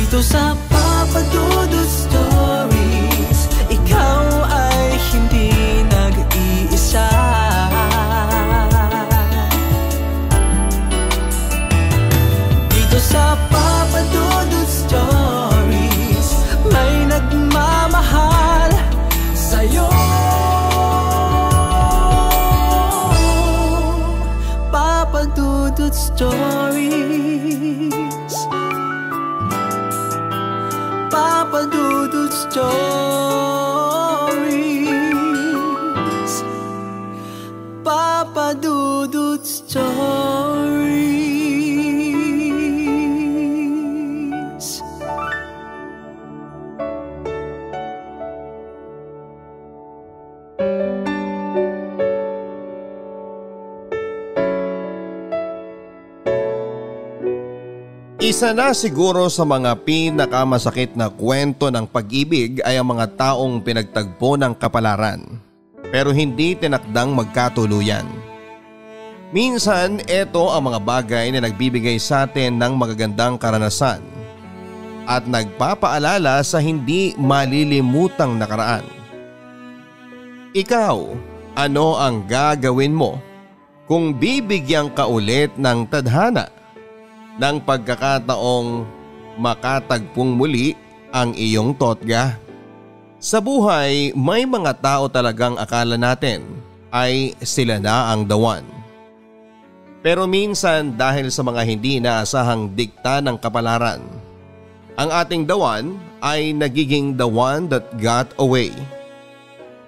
Dito sa Papa Dudut Stories, ikaw ay hindi nag-iisa. Dito sa Papa Dudut Stories, may nagmamahal sa'yo. Papa Dudut Stories, Papa Dudut Stories, Papa Dudut Stories. Isa na siguro sa mga pinakamasakit na kwento ng pag-ibig ay ang mga taong pinagtagpo ng kapalaran pero hindi tinakdang magkatuluyan. Minsan ito ang mga bagay na nagbibigay sa atin ng magagandang karanasan at nagpapaalala sa hindi malilimutang nakaraan. Ikaw, ano ang gagawin mo kung bibigyan ka ulit ng tadhana ng pagkakataong makatagpong muli ang iyong totga? Sa buhay, may mga tao talagang akala natin ay sila na ang the one. Pero minsan dahil sa mga hindi inaasahang dikta ng kapalaran, ang ating the one ay nagiging the one that got away.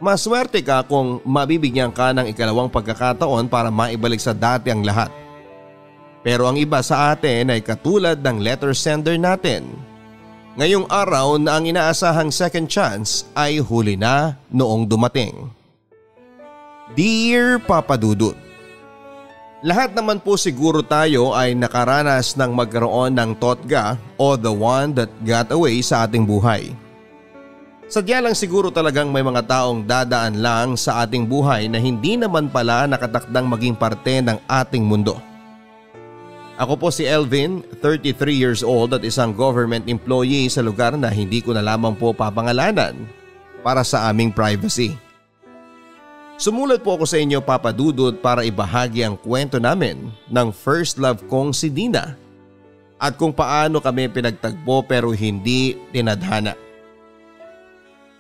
Maswerte ka kung mabibigyan ka ng ikalawang pagkakataon para maibalik sa dati ang lahat. Pero ang iba sa atin ay katulad ng letter sender natin. Ngayong araw na ang inaasahang second chance ay huli na noong dumating. Dear Papa Dudut, lahat naman po siguro tayo ay nakaranas ng magkaroon ng totga o the one that got away sa ating buhay. Sadya lang siguro talagang may mga taong dadaan lang sa ating buhay na hindi naman pala nakatakdang maging parte ng ating mundo. Ako po si Elvin, 33 years old at isang government employee sa lugar na hindi ko na lamang po papangalanan para sa aming privacy. Sumulat po ako sa inyo, Papa Dudut, para ibahagi ang kwento namin ng first love kong si Dina at kung paano kami pinagtagpo pero hindi tinadhana.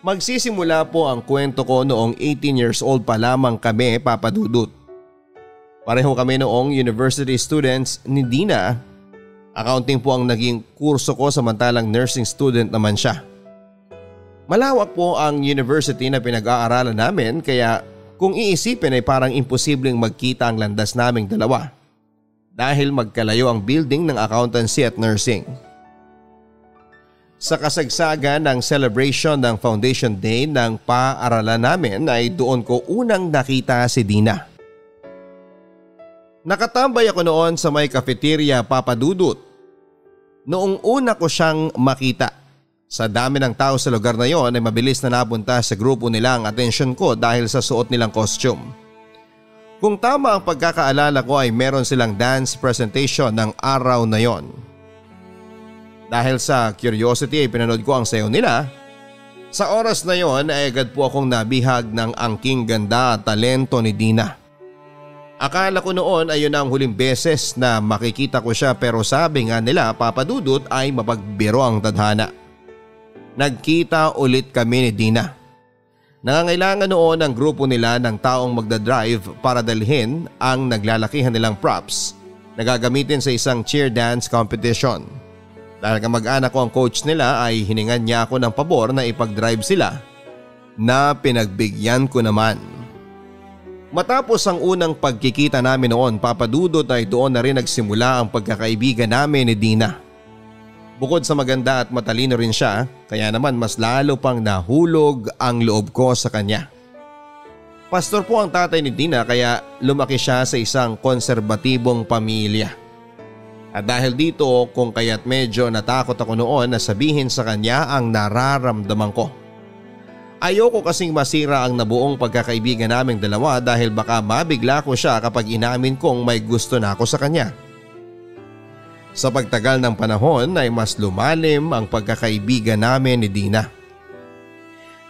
Magsisimula po ang kwento ko noong 18 years old pa lamang kami, Papa Dudut. Pareho kami noong university students ni Dina. Accounting po ang naging kurso ko samantalang nursing student naman siya. Malawak po ang university na pinag-aaralan namin kaya kung iisipin ay parang imposibleng magkita ang landas naming dalawa dahil magkalayo ang building ng accountancy at nursing. Sa kasagsagan ng celebration ng foundation day ng paaralan namin ay doon ko unang nakita si Dina. Nakatambay ako noon sa may cafeteria, Papa Dudut. Noong una ko siyang makita, sa dami ng tao sa lugar na yon ay mabilis na napunta sa grupo nila ang atensyon ko dahil sa suot nilang costume. Kung tama ang pagkakaalala ko ay meron silang dance presentation ng araw na yon. Dahil sa curiosity ay pinanood ko ang sayaw nila. Sa oras na yon ay agad po akong nabihag ng angking ganda at talento ni Dina. Akala ko noon ay yun ang huling beses na makikita ko siya pero sabi nga nila, Papa Dudut, ay mapagbiro ang tadhana. Nagkita ulit kami ni Dina. Nangangailangan noon ang grupo nila ng taong magdadrive para dalhin ang naglalakihan nilang props na gagamitin sa isang cheer dance competition. Dahil kamag-anak ko ang coach nila ay hiningan niya ako ng pabor na ipag-drive sila na pinagbigyan ko naman. Matapos ang unang pagkikita namin noon, Papa Dudut, ay doon na rin nagsimula ang pagkakaibigan namin ni Dina. Bukod sa maganda at matalino rin siya, kaya naman mas lalo pang nahulog ang loob ko sa kanya. Pastor po ang tatay ni Dina kaya lumaki siya sa isang konserbatibong pamilya. At dahil dito kung kaya't medyo natakot ako noon na sabihin sa kanya ang nararamdaman ko. Ayoko kasing masira ang nabuong pagkakaibigan naming dalawa dahil baka mabigla ko siya kapag inamin kong may gusto na ako sa kanya. Sa pagtagal ng panahon ay mas lumalim ang pagkakaibigan namin ni Dina.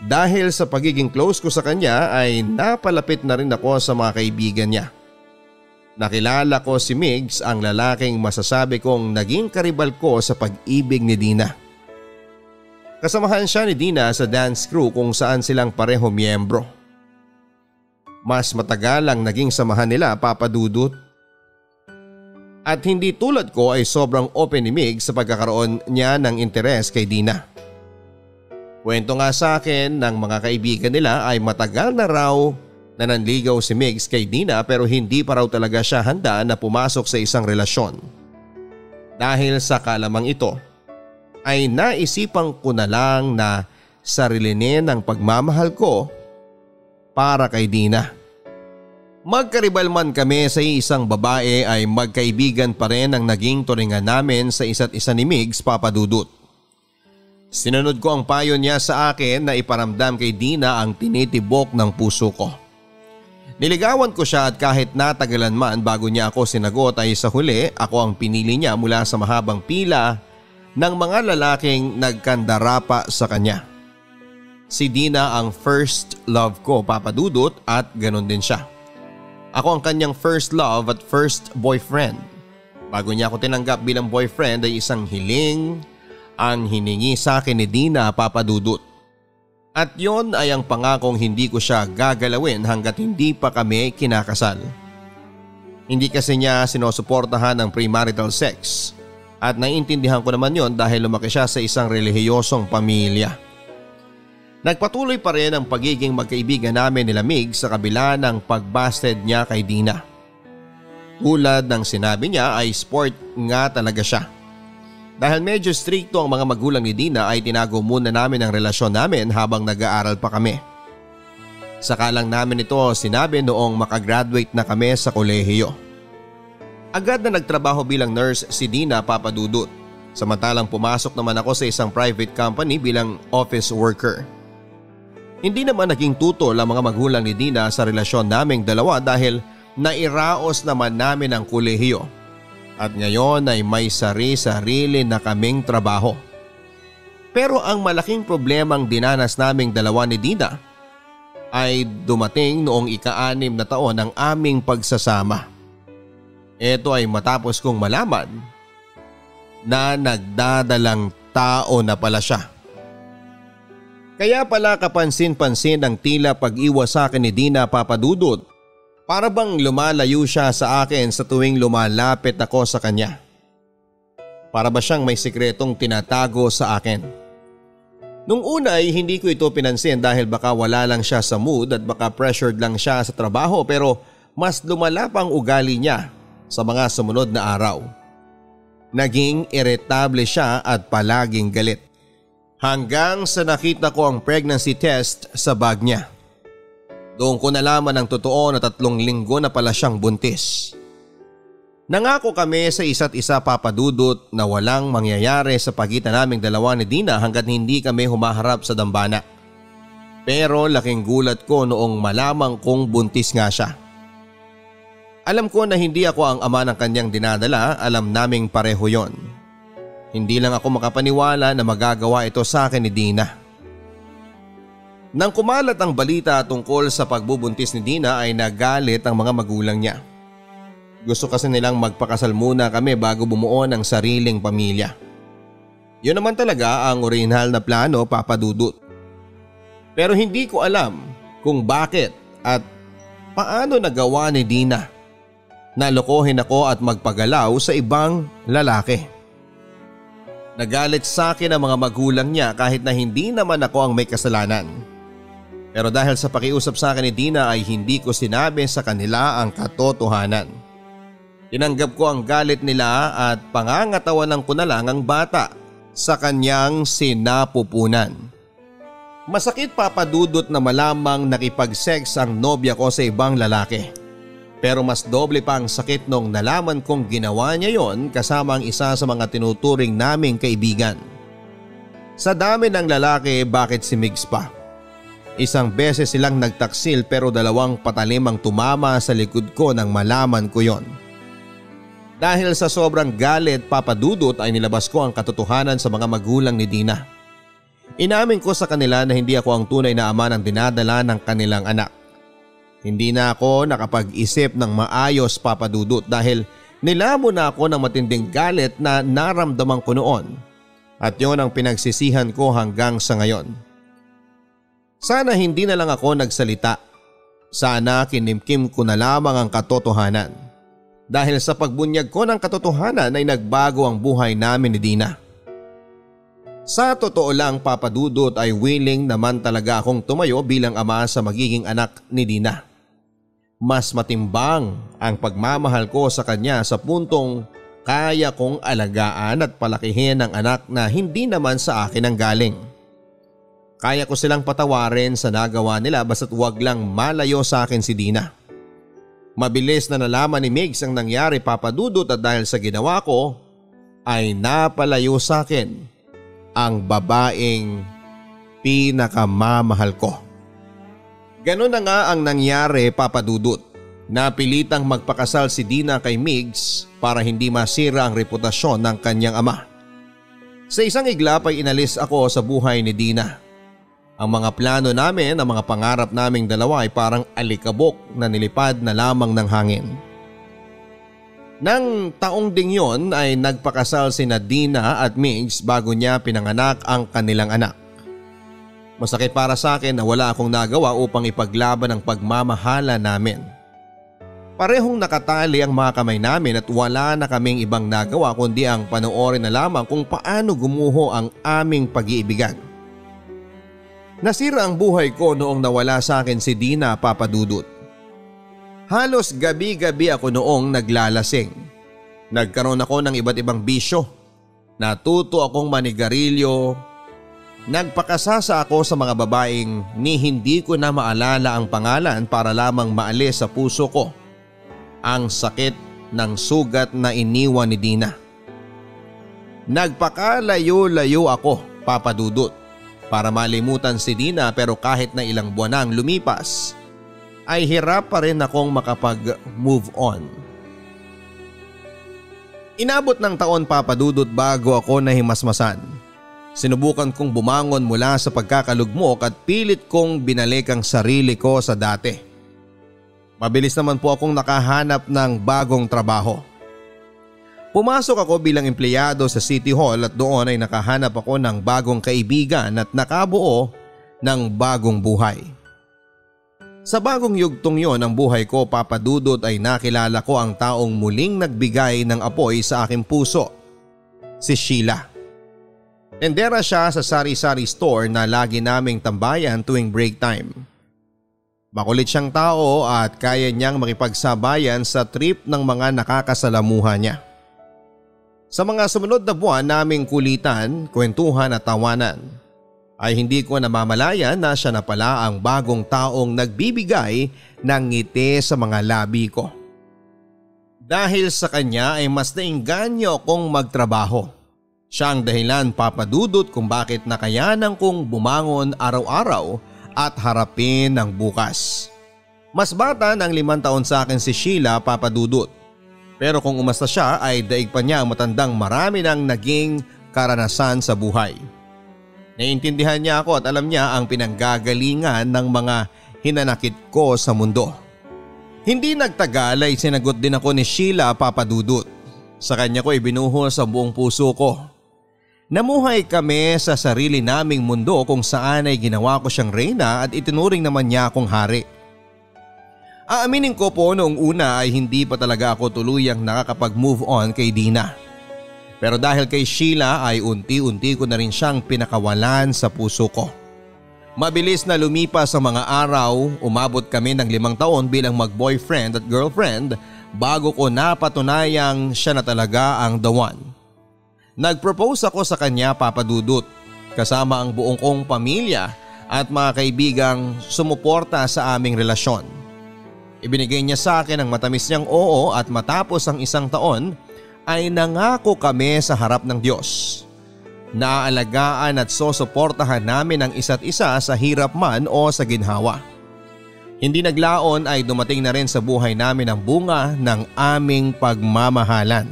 Dahil sa pagiging close ko sa kanya ay napalapit na rin ako sa mga kaibigan niya. Nakilala ko si Migs, ang lalaking masasabi kong naging karibal ko sa pag-ibig ni Dina. Kasamahan siya ni Dina sa dance crew kung saan silang pareho miyembro. Mas matagal ang naging samahan nila, Papa Dudut. At hindi tulad ko ay sobrang open ni Migs sa pagkakaroon niya ng interes kay Dina. Kwento nga sa akin ng mga kaibigan nila ay matagal na raw na nanligaw si Migs kay Dina pero hindi pa raw talaga siya handa na pumasok sa isang relasyon. Dahil sa kalamang ito ay naisipan ko na lang na sarilinin ang pagmamahal ko para kay Dina. Magkaribal man kami sa isang babae ay magkaibigan pa rin ang naging turingan namin sa isa't isa ni Migs, Papa Dudut. Sinunod ko ang payo niya sa akin na iparamdam kay Dina ang tinitibok ng puso ko. Niligawan ko siya at kahit natagalan man bago niya ako sinagot ay sa huli ako ang pinili niya mula sa mahabang pila ng mga lalaking nagkandarapa sa kanya. Si Dina ang first love ko, Papa Dudut, at ganun din siya. Ako ang kanyang first love at first boyfriend. Bago niya ako tinanggap bilang boyfriend ay isang hiling ang hiningi sa akin ni Dina, Papa Dudut. At yon ay ang pangakong hindi ko siya gagalawin hanggat hindi pa kami kinakasal. Hindi kasi niya sinusuportahan ng premarital sex at naiintindihan ko naman yon dahil lumaki siya sa isang relihiyosong pamilya. Nagpatuloy pa rin ang pagiging magkaibigan namin nila Migs sa kabila ng pagbasted niya kay Dina. Tulad ng sinabi niya ay sport nga talaga siya. Dahil medyo strikto ang mga magulang ni Dina ay tinago muna namin ang relasyon namin habang nag-aaral pa kami. Saka lang namin ito sinabi noong makagraduate na kami sa kolehiyo. Agad na nagtrabaho bilang nurse si Dina, Papa Dudut. Samantalang pumasok naman ako sa isang private company bilang office worker. Hindi naman naging tutol ang mga magulang ni Dina sa relasyon naming dalawa dahil nairaos naman namin ang kolehiyo. At ngayon ay may sari-sarili na kaming trabaho. Pero ang malaking problemang dinanas naming dalawa ni Dina ay dumating noong ika-6 na taon ng aming pagsasama. Ito ay matapos kong malaman na nagdadalang tao na pala siya. Kaya pala kapansin-pansin ang tila pag-iwas sa akin ni Dina, Papa Dudut. Para bang lumalayo siya sa akin sa tuwing lumalapit ako sa kanya. Para ba siyang may sikretong tinatago sa akin. Nung una ay hindi ko ito pinansin dahil baka wala lang siya sa mood at baka pressured lang siya sa trabaho pero mas lumala pang ugali niya sa mga sumunod na araw. Naging irritable siya at palaging galit. Hanggang sa nakita ko ang pregnancy test sa bag niya. Doon ko nalaman ang totoo na 3 linggo na pala siyang buntis. Nangako kami sa isa't isa, Papa Dudut, na walang mangyayari sa pagitan naming dalawa ni Dina hanggat hindi kami humaharap sa dambana. Pero laking gulat ko noong malamang kong buntis nga siya. Alam ko na hindi ako ang ama ng kanyang dinadala, alam naming pareho yon. Hindi lang ako makapaniwala na magagawa ito sa akin ni Dina. Nang kumalat ang balita tungkol sa pagbubuntis ni Dina ay nagalit ang mga magulang niya. Gusto kasi nilang magpakasal muna kami bago bumuo ng sariling pamilya. Yun naman talaga ang orihinal na plano, Papa Dudut. Pero hindi ko alam kung bakit at paano nagawa ni Dina na lokohin ako at magpagalaw sa ibang lalaki. Nagalit sa akin ang mga magulang niya kahit na hindi naman ako ang may kasalanan. Pero dahil sa pakiusap sa akin ni Dina ay hindi ko sinabi sa kanila ang katotohanan. Tinanggap ko ang galit nila at pangangatawanan ko na lang ang bata sa kanyang sinapupunan. Masakit, Papa Dudut, na malamang nakipag-sex ang nobya ko sa ibang lalaki. Pero mas doble pa ang sakit nung nalaman kong ginawa niya yon kasama ang isa sa mga tinuturing naming kaibigan. Sa dami ng lalaki, bakit si Migs pa? Isang beses silang nagtaksil pero 2 patalim ang tumama sa likod ko nang malaman ko yon. Dahil sa sobrang galit, Papa Dudut, ay nilabas ko ang katotohanan sa mga magulang ni Dina. Inamin ko sa kanila na hindi ako ang tunay na ama ng dinadala ng kanilang anak. Hindi na ako nakapag-isip ng maayos, Papa Dudut, dahil nilamo na ako ng matinding galit na naramdaman ko noon. At yon ang pinagsisihan ko hanggang sa ngayon. Sana hindi na lang ako nagsalita. Sana kinimkim ko na lamang ang katotohanan. Dahil sa pagbunyag ko ng katotohanan ay nagbago ang buhay namin ni Dina. Sa totoo lang, Papa Dudut, ay willing naman talaga akong tumayo bilang ama sa magiging anak ni Dina. Mas matimbang ang pagmamahal ko sa kanya sa puntong kaya kong alagaan at palakihin ang anak na hindi naman sa akin ang galing. Kaya ko silang patawarin sa nagawa nila basta't wag lang malayo sa akin si Dina. Mabilis na nalaman ni Migs ang nangyari, Papa Dudut, at dahil sa ginawa ko ay napalayo sa akin ang babaeng pinakamamahal ko. Ganun na nga ang nangyari, Papa Dudut. Napilitang magpakasal si Dina kay Migs para hindi masira ang reputasyon ng kanyang ama. Sa isang iglap ay inalis ako sa buhay ni Dina. Ang mga plano namin, ang mga pangarap naming dalawa ay parang alikabok na nilipad na lamang ng hangin. Nang taong ding yon ay nagpakasal sina Dina at Migs bago niya pinanganak ang kanilang anak. Masakit para sa akin na wala akong nagawa upang ipaglaban ang pagmamahala namin. Parehong nakatali ang mga kamay namin at wala na kaming ibang nagawa kundi ang panoorin na lamang kung paano gumuho ang aming pag-iibigan. Nasira ang buhay ko noong nawala sa akin si Dina, Papa Dudut. Halos gabi-gabi ako noong naglalasing. Nagkaroon ako ng iba't ibang bisyo. Natuto akong manigarilyo. Nagpakasasa ako sa mga babaeng ni hindi ko na maalala ang pangalan para lamang maalis sa puso ko ang sakit ng sugat na iniwan ni Dina. Nagpakalayo-layo ako, Papa Dudut, para malimutan si Dina, pero kahit na ilang buwan nang lumipas ay hirap pa rin akong makapag-move on. Inabot ng taon, Papa Dudut, bago ako nahimasmasan. Sinubukan kong bumangon mula sa pagkakalugmok at pilit kong binalik ang sarili ko sa dati. Mabilis naman po akong nakahanap ng bagong trabaho. Pumasok ako bilang empleyado sa City Hall at doon ay nakahanap ako ng bagong kaibigan at nakabuo ng bagong buhay. Sa bagong yugtong yon ng buhay ko, Papa Dudut, ay nakilala ko ang taong muling nagbigay ng apoy sa aking puso, si Sheila. Tendera siya sa sari-sari store na lagi naming tambayan tuwing break time. Makulit siyang tao at kaya niyang makipagsabayan sa trip ng mga nakakasalamuha niya. Sa mga sumunod na buwan naming kulitan, kwentuhan at tawanan, ay hindi ko namamalayan na siya na pala ang bagong taong nagbibigay ng ngiti sa mga labi ko. Dahil sa kanya ay mas nainganyo akong magtrabaho. Siya ang dahilan, Papa Dudut, kung bakit nakayanan kong bumangon araw-araw at harapin ang bukas. Mas bata ng 5 taon sa akin si Sheila, Papa Dudut. Pero kung umasta siya ay daig pa niya ang matandang marami ng naging karanasan sa buhay. Naiintindihan niya ako at alam niya ang pinanggagalingan ng mga hinanakit ko sa mundo. Hindi nagtagal ay sinagot din ako ni Sheila, Papa Dudut. Sa kanya ko ibinuhos sa buong puso ko. Namuhay kami sa sarili naming mundo kung saan ay ginawa ko siyang reyna at itinuring naman niya akong hari. Aaminin ko po, noong una ay hindi pa talaga ako tuluyang nakakapag-move on kay Dina. Pero dahil kay Sheila ay unti-unti ko na rin siyang pinakawalan sa puso ko. Mabilis na lumipas ang mga araw, umabot kami ng 5 taon bilang mag-boyfriend at girlfriend bago ko napatunayang siya na talaga ang the one. Nag-propose ako sa kanya, Papa Dudut, kasama ang buong kong pamilya at mga kaibigang sumuporta sa aming relasyon. Ibinigay niya sa akin ang matamis niyang oo at matapos ang 1 taon ay nangako kami sa harap ng Diyos. Naaalagaan at susuportahan namin ang isa't isa sa hirap man o sa ginhawa. Hindi naglaon ay dumating na rin sa buhay namin ang bunga ng aming pagmamahalan.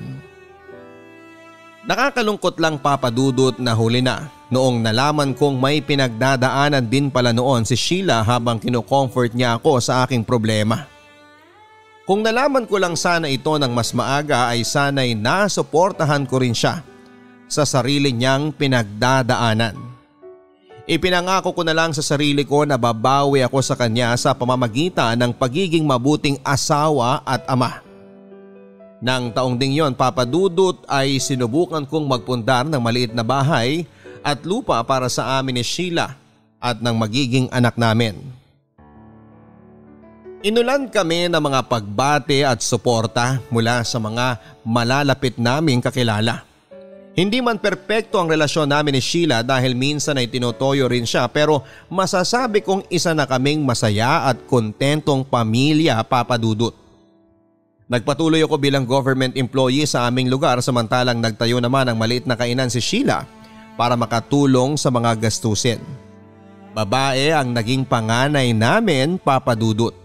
Nakakalungkot lang Papa Dudut na huli na noong nalaman kong may pinagdadaanan din pala noon si Sheila habang kino-comfort niya ako sa aking problema. Kung nalaman ko lang sana ito ng mas maaga ay sana'y nasuportahan ko rin siya sa sarili niyang pinagdadaanan. Ipinangako ko na lang sa sarili ko na babawi ako sa kanya sa pamamagitan ng pagiging mabuting asawa at ama. Nang taong ding yon Papa Dudut ay sinubukan kong magpundar ng maliit na bahay at lupa para sa amin ni Sheila at ng magiging anak namin. Inulan kami ng mga pagbate at suporta mula sa mga malalapit naming kakilala. Hindi man perpekto ang relasyon namin ni Sheila dahil minsan ay tinutoyo rin siya pero masasabi kong isa na kaming masaya at kontentong pamilya Papa Dudut. Nagpatuloy ako bilang government employee sa aming lugar samantalang nagtayo naman ang maliit na kainan si Sheila para makatulong sa mga gastusin. Babae ang naging panganay namin Papa Dudut.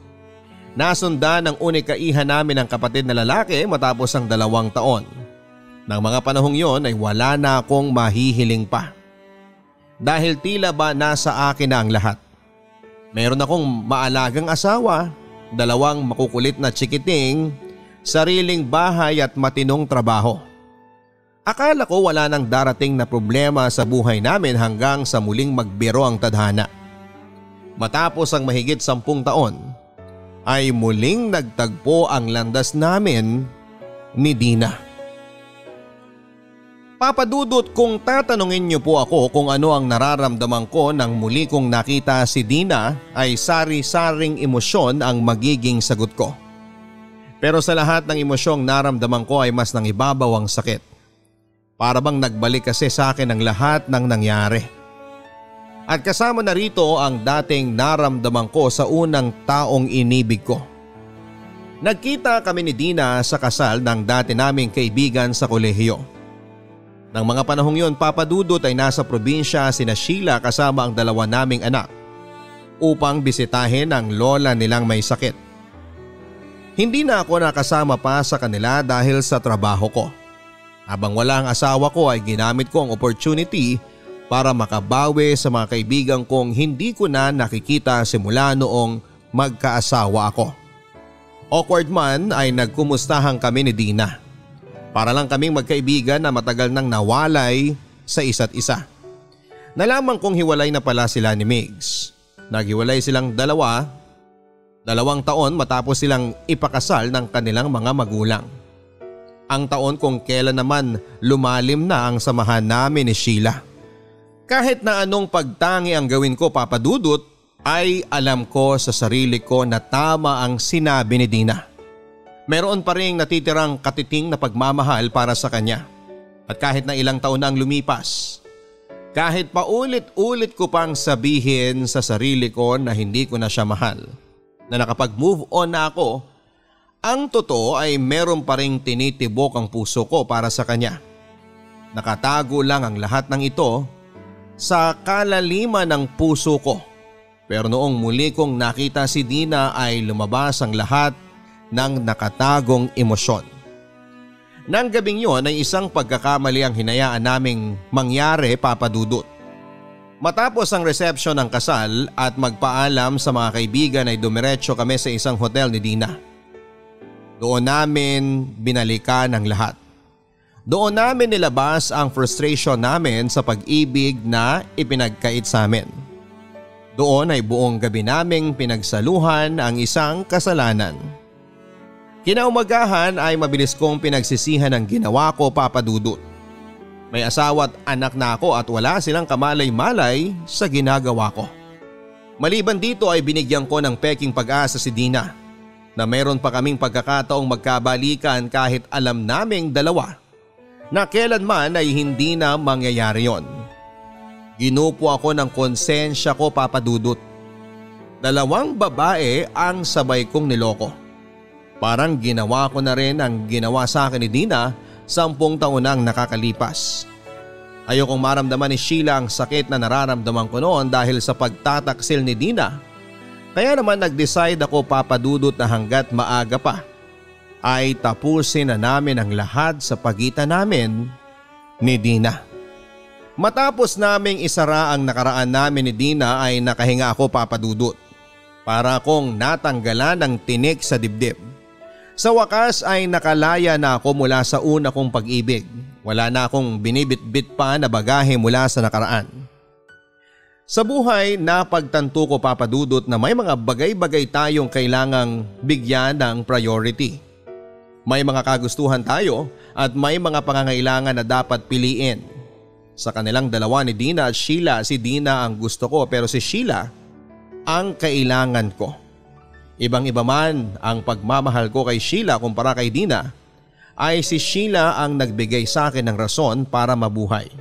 Nasundan ng unikaihan namin ang kapatid na lalaki matapos ang 2 taon. Nang mga panahong yon ay wala na akong mahihiling pa. Dahil tila ba nasa akin na ang lahat. Meron akong maalagang asawa, 2 makukulit na tsikiting, sariling bahay at matinong trabaho. Akala ko wala nang darating na problema sa buhay namin hanggang sa muling magbiro ang tadhana. Matapos ang mahigit 10 taon, ay muling nagtagpo ang landas namin ni Dina. Papa Dudut, kung tatanungin niyo po ako kung ano ang nararamdaman ko nang muli kong nakita si Dina ay sari-saring emosyon ang magiging sagot ko. Pero sa lahat ng emosyong naramdaman ko ay mas nangibabaw ang sakit. Para bang nagbalik kasi sa akin ang lahat ng nangyari. At kasama na rito ang dating naramdaman ko sa unang taong inibig ko. Nagkita kami ni Dina sa kasal ng dati naming kaibigan sa kolehiyo. Nang mga panahong yon Papa Dudut ay nasa probinsya sina Sheila kasama ang 2 naming anak upang bisitahin ang lola nilang may sakit. Hindi na ako nakasama pa sa kanila dahil sa trabaho ko. Habang wala ang asawa ko ay ginamit ko ang opportunity para makabawi sa mga kaibigan kong hindi ko na nakikita simula noong magkaasawa ako. Awkward man ay nagkumustahan kami ni Dina. Para lang kaming magkaibigan na matagal nang nawalay sa isa't isa. Nalaman kong hiwalay na pala sila ni Migs. Naghiwalay silang 2 taon matapos silang ipakasal ng kanilang mga magulang. Ang taon kung kailan naman lumalim na ang samahan namin ni Sheila. Kahit na anong pagtangi ang gawin ko Papa Dudut ay alam ko sa sarili ko na tama ang sinabi ni Dina. Meron pa ring natitirang katiting na pagmamahal para sa kanya. At kahit na ilang taon na ang lumipas, kahit paulit-ulit ko pang sabihin sa sarili ko na hindi ko na siya mahal, na nakapag-move on na ako, ang totoo ay meron pa ring tinitibok ang puso ko para sa kanya. Nakatago lang ang lahat ng ito sa kalaliman ng puso ko. Pero noong muli kong nakita si Dina ay lumabas ang lahat ng nakatagong emosyon. Nang gabing yon ay isang pagkakamali ang hinayaan naming mangyari Papa Dudut. Matapos ang reception ng kasal at magpaalam sa mga kaibigan ay dumiretso kami sa isang hotel ni Dina. Doon namin binalikan ang lahat. Doon namin nilabas ang frustration namin sa pag-ibig na ipinagkait sa amin. Doon ay buong gabi naming pinagsaluhan ang isang kasalanan. Kinaumagahan ay mabilis kong pinagsisihan ang ginawa ko Papa Dudut. May asawa at anak na ako at wala silang kamalay-malay sa ginagawa ko. Maliban dito ay binigyan ko ng peking pag-asa si Dina na meron pa kaming pagkakataong magkabalikan kahit alam naming 2 na kailanman ay hindi na mangyayari yon. Ginupo ako ng konsensya ko Papa Dudut. 2 babae ang sabay kong niloko. Parang ginawa ko na rin ang ginawa sa akin ni Dina 10 taon nang nakakalipas. Ayokong maramdaman ni Sheila ang sakit na nararamdaman ko noon dahil sa pagtataksil ni Dina Kaya naman nag-decide ako, Papa Dudut, na hanggat maaga pa ay tapusin na namin ang lahat sa pagitan namin ni Dina. Matapos naming isara ang nakaraan namin ni Dina ay nakahinga ako, Papa Dudut. Para akong natanggalan ng tinik sa dibdib. Sa wakas ay nakalaya na ako mula sa una kong pag-ibig. Wala na akong binibitbit pa na bagahe mula sa nakaraan. Sa buhay, napagtanto ko, Papa Dudut, na may mga bagay-bagay tayong kailangang bigyan ng priority. May mga kagustuhan tayo at may mga pangangailangan na dapat piliin. Sa kanilang dalawa ni Dina at Sheila, si Dina ang gusto ko pero si Sheila ang kailangan ko. Ibang-iba man ang pagmamahal ko kay Sheila kumpara kay Dina, ay si Sheila ang nagbigay sa akin ng rason para mabuhay.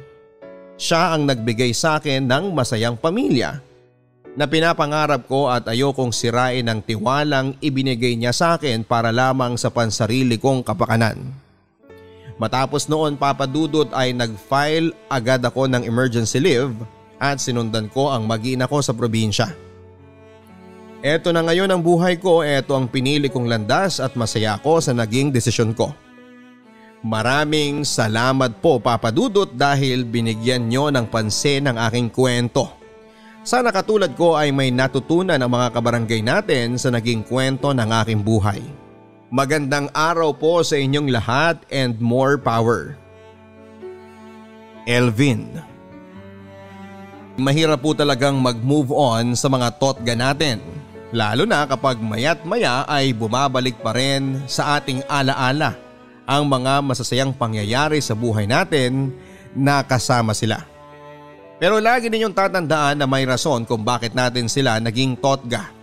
Siya ang nagbigay sa akin ng masayang pamilya na pinapangarap ko at ayokong sirain ang tiwalang ibinigay niya sa akin para lamang sa pansarili kong kapakanan. Matapos noon, Papa Dudut, ay nag-file agad ako ng emergency leave at sinundan ko ang mag-ina ko sa probinsya. Eto na ngayon ang buhay ko, eto ang pinili kong landas at masaya ako sa naging desisyon ko. Maraming salamat po, Papa Dudut, dahil binigyan nyo ng pansin ang aking kwento. Sana katulad ko ay may natutunan ang mga kabarangay natin sa naging kwento ng aking buhay. Magandang araw po sa inyong lahat and more power. Elvin. Mahirap po talagang mag-move on sa mga totga natin. Lalo na kapag maya't maya ay bumabalik pa rin sa ating alaala ang mga masasayang pangyayari sa buhay natin na kasama sila. Pero lagi ninyong tatandaan na may rason kung bakit natin sila naging totga.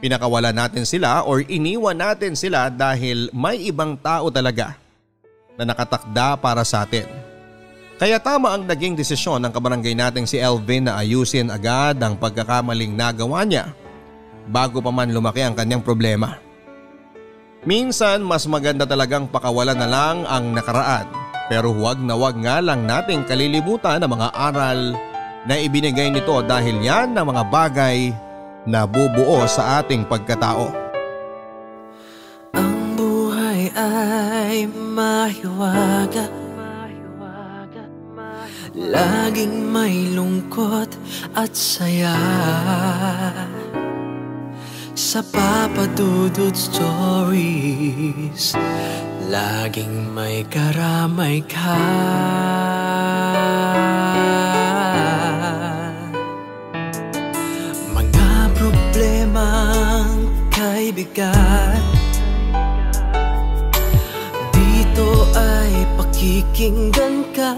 Pinakawalan natin sila or iniwan natin sila dahil may ibang tao talaga na nakatakda para sa atin. Kaya tama ang naging desisyon ng kabarangay nating si Elvin na ayusin agad ang pagkakamaling nagawa niya bago pa man lumaki ang kanyang problema. Minsan mas maganda talagang pakawalan na lang ang nakaraan, pero huwag nga lang nating kalilimutan ang mga aral na ibinigay nito dahil yan ang mga bagay na bubuo sa ating pagkatao. Ang buhay ay mahiwaga, laging may lungkot at saya. Sa Papa Dudut Stories, laging may karamay ka. Mga problemang kaibigan, dito ay pakikinggan ka.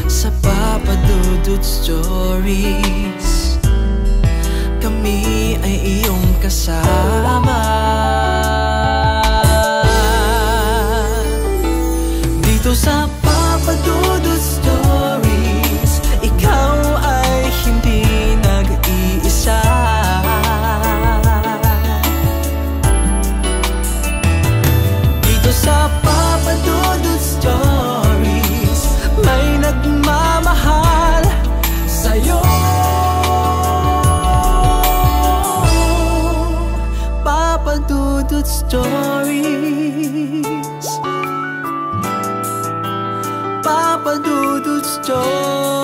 Sa Papa Dudut Stories, kami ay iyong kasama. Dito sa Papa Dudut Stories, ikaw ay hindi nag-iisa. Dito sa Papa Dudut Stories, may nagmamahal sa'yo. Papa Dudut Stories, Papa Dudut Stories.